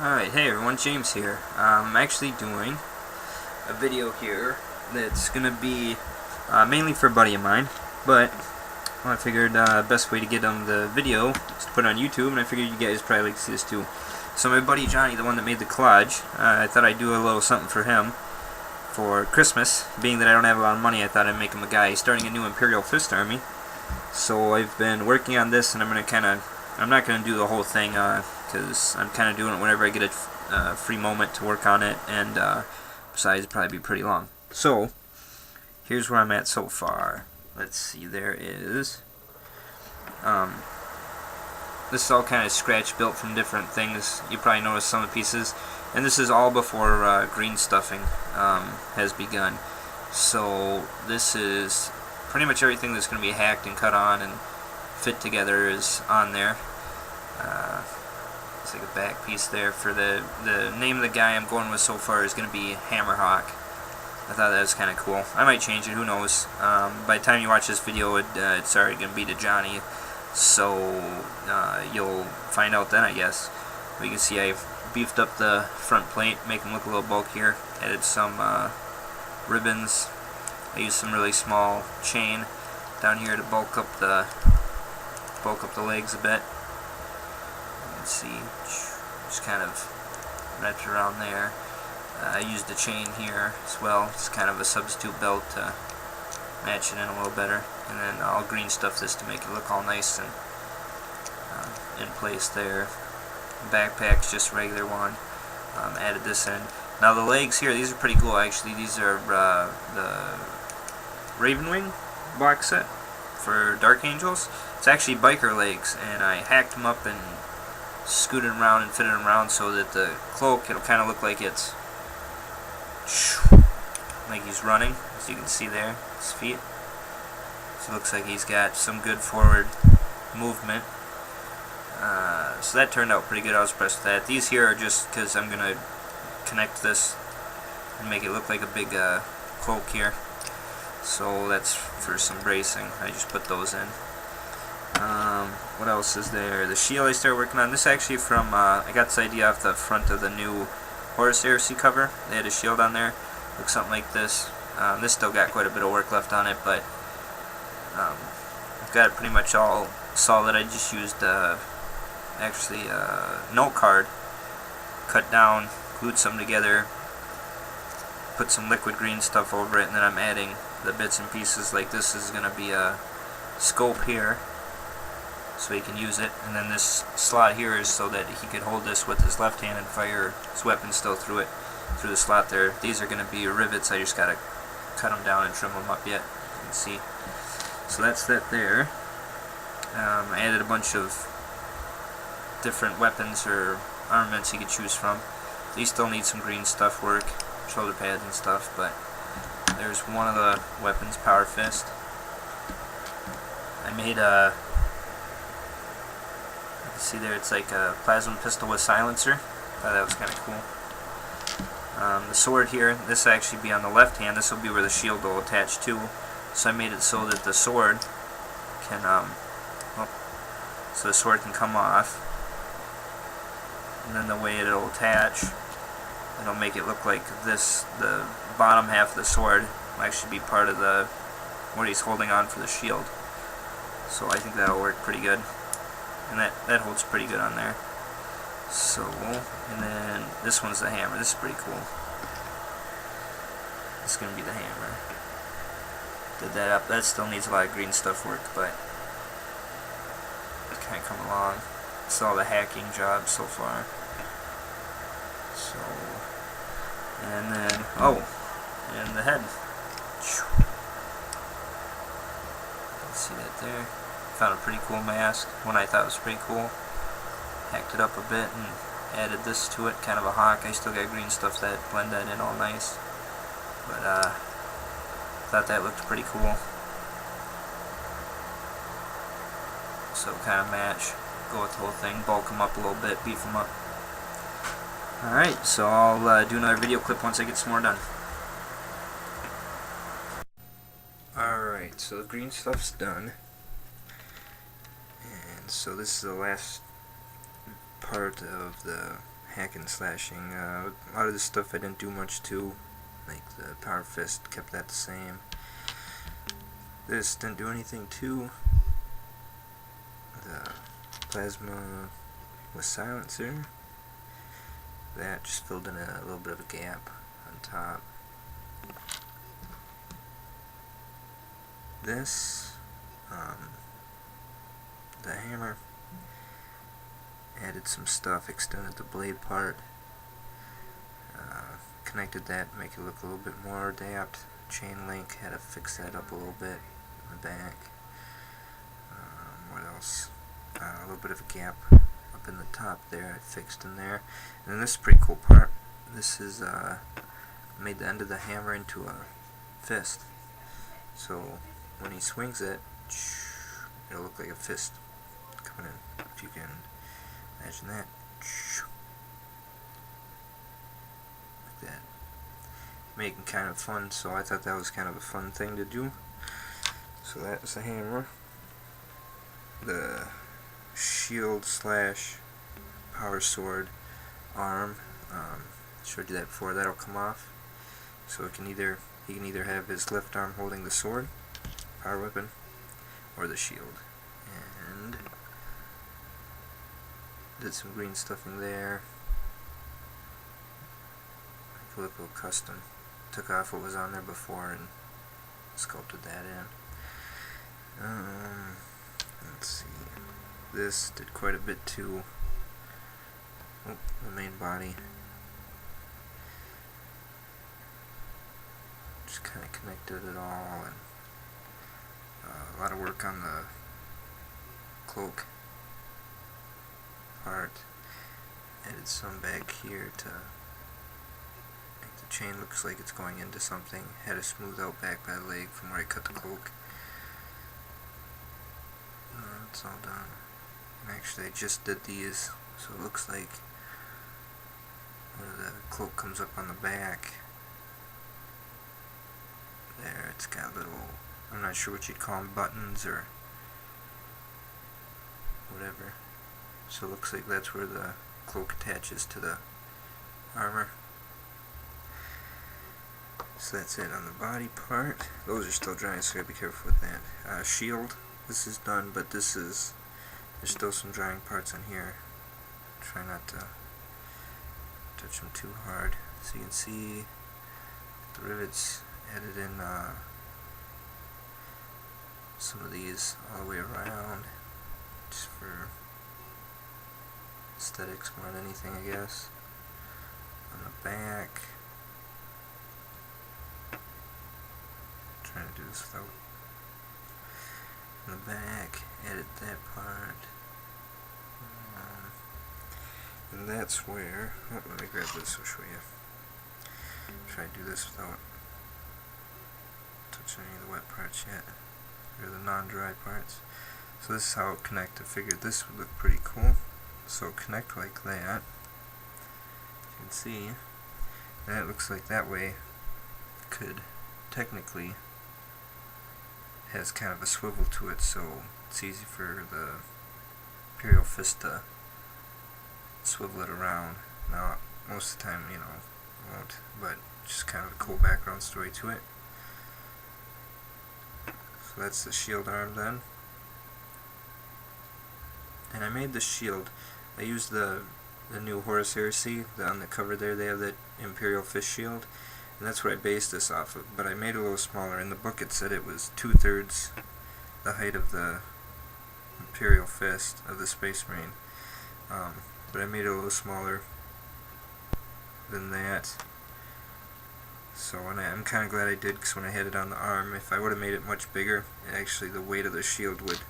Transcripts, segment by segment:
Alright, hey everyone, James here. I'm actually doing a video here that's going to be mainly for a buddy of mine, but I figured best way to get on the video is to put it on YouTube, and I figured you guys probably like to see this too. So my buddy Johnny, the one that made the collage, I thought I'd do a little something for him for Christmas. Being that I don't have a lot of money, I thought I'd make him a guy. He's starting a new Imperial fist army, so I've been working on this, and I'm not going to do the whole thing because I'm kind of doing it whenever I get a free moment to work on it, and besides, it'll probably be pretty long. So, here's where I'm at so far. Let's see, there is, this is all kind of scratch built from different things. You probably noticed some of the pieces, and this is all before green stuffing has begun. So, this is pretty much everything that's going to be hacked and cut on and fit together is on there. It's like a back piece there for the name of the guy I'm going with so far is going to be Hammerhawk. I thought that was kind of cool. I might change it, who knows. By the time you watch this video, it's already going to be to Johnny, so you'll find out then, I guess. But you can see I beefed up the front plate, make them look a little bulkier. Added some ribbons. I used some really small chain down here to bulk up the legs a bit. You can see, just kind of wrapped around there. I used the chain here as well. It's kind of a substitute belt to match it in a little better. And then I'll green stuff this to make it look all nice and in place there. Backpack's just a regular one. Added this in. Now the legs here, these are pretty cool actually. These are the Ravenwing box set for Dark Angels. It's actually biker legs, and I hacked them up and scooted them around and fitted them around so that the cloak, it'll kind of look like he's running, as you can see there, his feet. So it looks like he's got some good forward movement. So that turned out pretty good. I was impressed with that. These here are just because I'm going to connect this and make it look like a big cloak here. So that's for some bracing. I just put those in. What else is there? The shield I started working on. This actually from, I got this idea off the front of the new Horus Heresy cover. They had a shield on there. Looks something like this. This still got quite a bit of work left on it, but I've got it pretty much all solid. I just used actually a note card, cut down, glued some together, put some liquid green stuff over it, and then I'm adding the bits and pieces. Like this is going to be a scope here, so he can use it, and then this slot here is so that he could hold this with his left hand and fire his weapon still through it, through the slot there. These are going to be rivets. I just got to cut them down and trim them up yet, you can see. So that's that there. I added a bunch of different weapons or armaments you could choose from. These still need some green stuff work, shoulder pads and stuff, but there's one of the weapons, Power Fist. I made a, you can see there, it's like a plasma pistol with silencer. Thought that was kind of cool. The sword here, this will actually be on the left hand. This will be where the shield will attach to. So I made it so that the sword can, so the sword can come off. And then the way it'll attach, it'll make it look like this, the bottom half of the sword will actually be part of the, what he's holding on for the shield. So I think that'll work pretty good. And that holds pretty good on there. So, and then this one's the hammer. This is pretty cool. This is going to be the hammer. Did that up. That still needs a lot of green stuff work, but it's kind of come along. It's all the hacking jobs so far. So, and then, and the head. See that there? Found a pretty cool mask, one I thought was pretty cool. Hacked it up a bit and added this to it, kind of a hawk. I still got green stuff that blend that in all nice. But thought that looked pretty cool. So kind of match, go with the whole thing, bulk them up a little bit, beef them up. Alright, so I'll do another video clip once I get some more done. Alright, so the green stuff's done. And so this is the last part of the hacking and slashing. A lot of this stuff I didn't do much to, like the power fist, kept that the same. This didn't do anything to. The plasma with silencer, that just filled in a little bit of a gap on top. This, the hammer, added some stuff, extended the blade part, connected that, make it look a little bit more adapt. Chain link, had to fix that up a little bit in the back. What else? A little bit of a gap up in the top there, I fixed in there. And then this is a pretty cool part. This is made the end of the hammer into a fist. So when he swings it, it'll look like a fist coming in. If you can imagine that. Like that. Making kind of fun, so I thought that was kind of a fun thing to do. So that's the hammer. The shield slash power sword arm, showed you that before, that'll come off. So he can either have his left arm holding the sword, power weapon, or the shield. And did some green stuffing there. Like a little custom. Took off what was on there before and sculpted that in. Let's see. This did quite a bit to the main body. Just kind of connected it all, and a lot of work on the cloak part. Added some back here to make the chain looks like it's going into something. Had a smooth out back by the leg from where I cut the cloak. It's all done. And actually I just did these, so it looks like where the cloak comes up on the back there, it's got little, I'm not sure what you'd call them, buttons or whatever. So it looks like that's where the cloak attaches to the armor. So that's it on the body part. Those are still drying, so I gotta be careful with that. Shield, this is done, but there's still some drying parts on here. Try not to touch them too hard. So you can see the rivets added in some of these all the way around, just for aesthetics more than anything, I guess. On the back, trying to do this without. On the back, edit that part. And that's where, let me grab this, I'll show you. Try to do this without touching any of the wet parts yet, or the non-dry parts. So this is how it connects. I figured this would look pretty cool. So connect like that. You can see, and it looks like that way could technically has kind of a swivel to it, so it's easy for the Imperial fist to swivel it around. Now, most of the time, you know, it won't, but just kind of a cool background story to it. So that's the shield arm then. And I made the shield. I used the new Horus Heresy, on the cover there they have that Imperial fist shield, and that's what I based this off of, but I made it a little smaller. In the book it said it was 2/3 the height of the Imperial fist of the Space Marine, but I made it a little smaller than that. So I'm kind of glad I did, because when I had it on the arm, if I would have made it much bigger, actually the weight of the shield would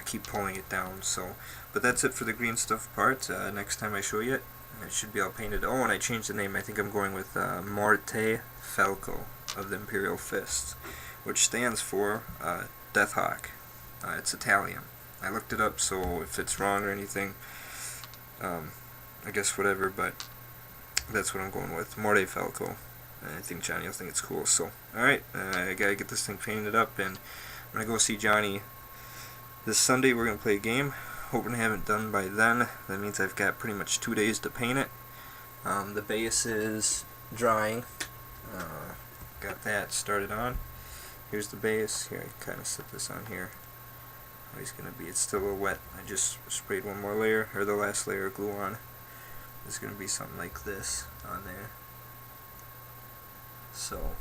keep pulling it down. So, but that's it for the green stuff part. Next time I show you it, it should be all painted. Oh, and I changed the name. I think I'm going with Morte Falco of the Imperial Fists, which stands for Death Hawk. It's Italian. I looked it up, so if it's wrong or anything, I guess whatever, but that's what I'm going with. Morte Falco. I think Johnny will think it's cool. So, alright, I gotta get this thing painted up, and I'm gonna go see Johnny this Sunday. We're gonna play a game. Hoping to have it done by then. That means I've got pretty much 2 days to paint it. The base is drying. Got that started on. Here's the base. Here, I kind of set this on here. Oh, he's gonna be. It's still a little wet. I just sprayed one more layer, or the last layer of glue on. There's gonna be something like this on there. So,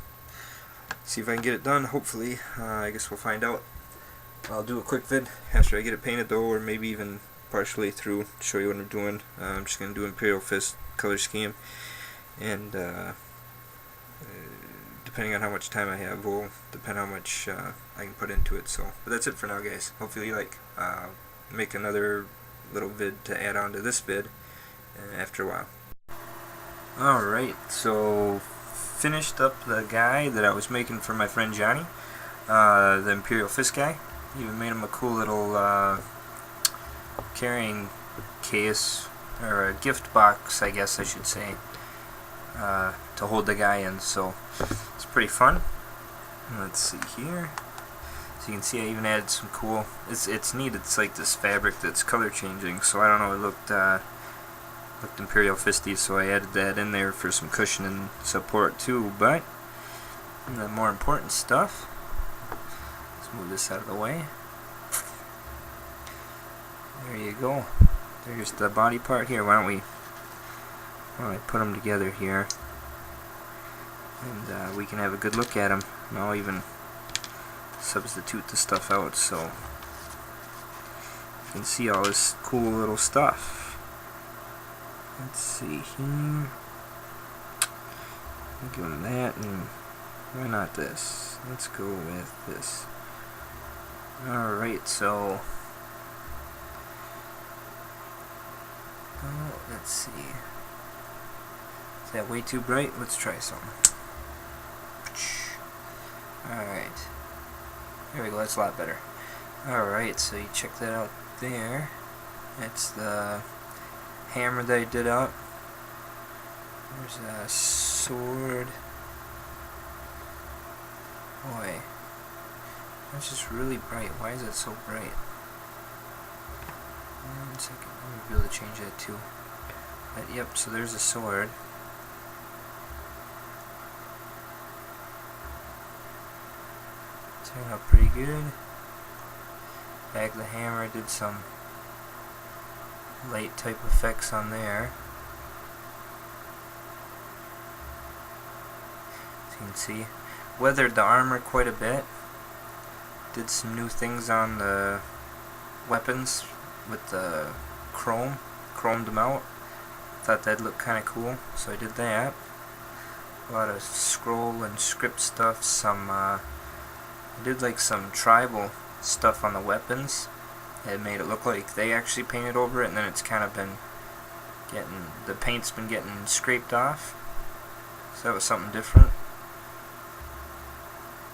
see if I can get it done. Hopefully, I guess we'll find out. I'll do a quick vid after I get it painted though, or maybe even partially through to show you what I'm doing. I'm just gonna do Imperial Fist color scheme, and depending on how much time I have will depend how much I can put into it. So, but that's it for now, guys. Hopefully you like. Make another little vid to add on to this vid after a while. Alright, so finished up the guy that I was making for my friend Jonny, the Imperial Fist guy. Even made him a cool little carrying case, or a gift box, I guess I should say, to hold the guy in. So it's pretty fun. Let's see here. So you can see I even added some cool. It's neat. It's like this fabric that's color changing. So I don't know. It looked Imperial Fisty. So I added that in there for some cushion and support too. But the more important stuff. Let's move this out of the way. There you go. There's the body part here. Why don't I put them together here, and we can have a good look at them. And I'll even substitute the stuff out so you can see all this cool little stuff. Let's see here. Give them that, and why not this? Let's go with this. Alright, so let's see. Is that way too bright? Let's try something. Alright. There we go, that's a lot better. Alright, so you check that out there. That's the hammer that I did up. There's a sword. Boy, that's just really bright. Why is it so bright? 1 second, I'm going to be able to change that too. But yep, so there's a sword. Turned out pretty good. Back of the hammer, did some light type effects on there. As you can see, weathered the armor quite a bit. Did some new things on the weapons with the chromed them out. Thought that'd look kind of cool, so I did that. A lot of scroll and script stuff. I did like some tribal stuff on the weapons. It made it look like they actually painted over it, and then it's kind of been the paint's been getting scraped off. So that was something different,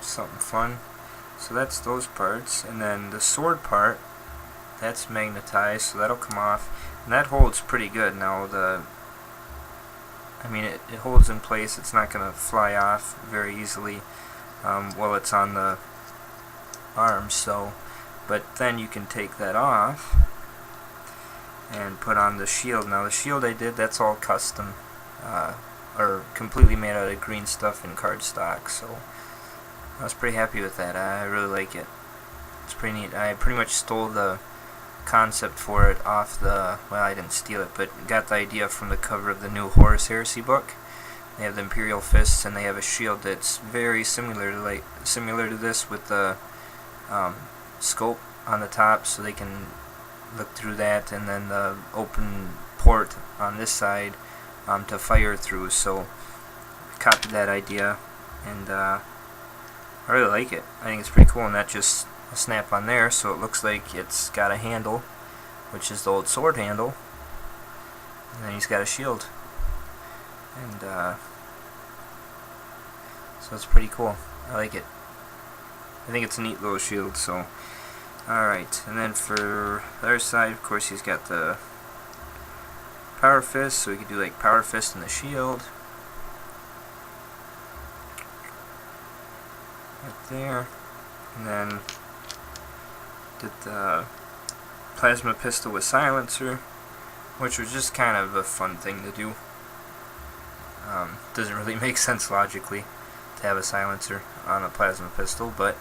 something fun. So that's those parts, and then the sword part, that's magnetized, so that'll come off, and that holds pretty good. Now it holds in place. It's not going to fly off very easily while it's on the arm. So, but then you can take that off and put on the shield. Now the shield I did, that's all custom, or completely made out of green stuff in cardstock. So I was pretty happy with that. I really like it. It's pretty neat. I pretty much stole the concept for it off the, well, I didn't steal it, but got the idea from the cover of the new Horus Heresy book. They have the Imperial Fists, and they have a shield that's very similar to this, with the scope on the top, so they can look through that, and then the open port on this side to fire through. So I copied that idea, and I really like it. I think it's pretty cool, and that just a snap on there, so it looks like it's got a handle, which is the old sword handle, and then he's got a shield, and so it's pretty cool. I like it. I think it's a neat little shield. So alright, and then for the other side, of course, he's got the power fist, so we could do like power fist and the shield right there, and then did the plasma pistol with silencer, which was just kind of a fun thing to do. Doesn't really make sense logically to have a silencer on a plasma pistol, but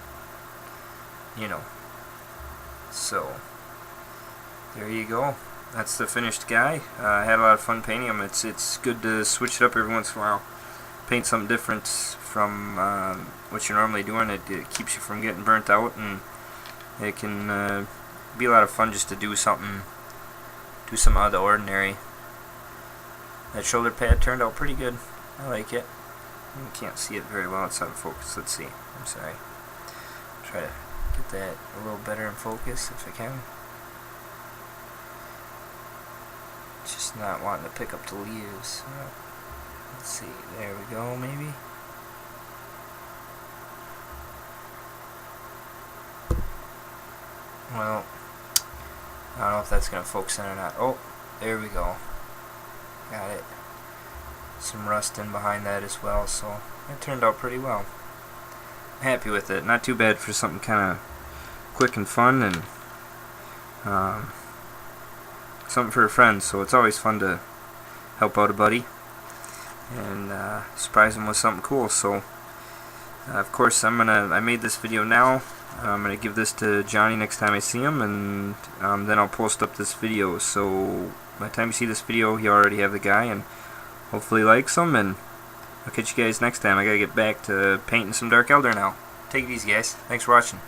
you know. So there you go. That's the finished guy. I had a lot of fun painting him. It's good to switch it up every once in a while. Paint something different from what you're normally doing. It keeps you from getting burnt out, and it can be a lot of fun just to do something out of the ordinary. That shoulder pad turned out pretty good. I like it. You can't see it very well. It's out of focus. Let's see. I'm sorry. Try to get that a little better in focus if I can. Just not wanting to pick up the leaves. Let's see. There we go, maybe. Well, I don't know if that's going to focus in or not. Oh, there we go. Got it. Some rust in behind that as well, so it turned out pretty well. I'm happy with it. Not too bad for something kind of quick and fun, and something for a friend, so it's always fun to help out a buddy and surprise him with something cool. So of course I made this video now. I'm gonna give this to Johnny next time I see him, and then I'll post up this video, so by the time you see this video you already have the guy, and hopefully he likes him, and I'll catch you guys next time. I gotta get back to painting some Dark Elder now. Take it easy, guys. Thanks for watching.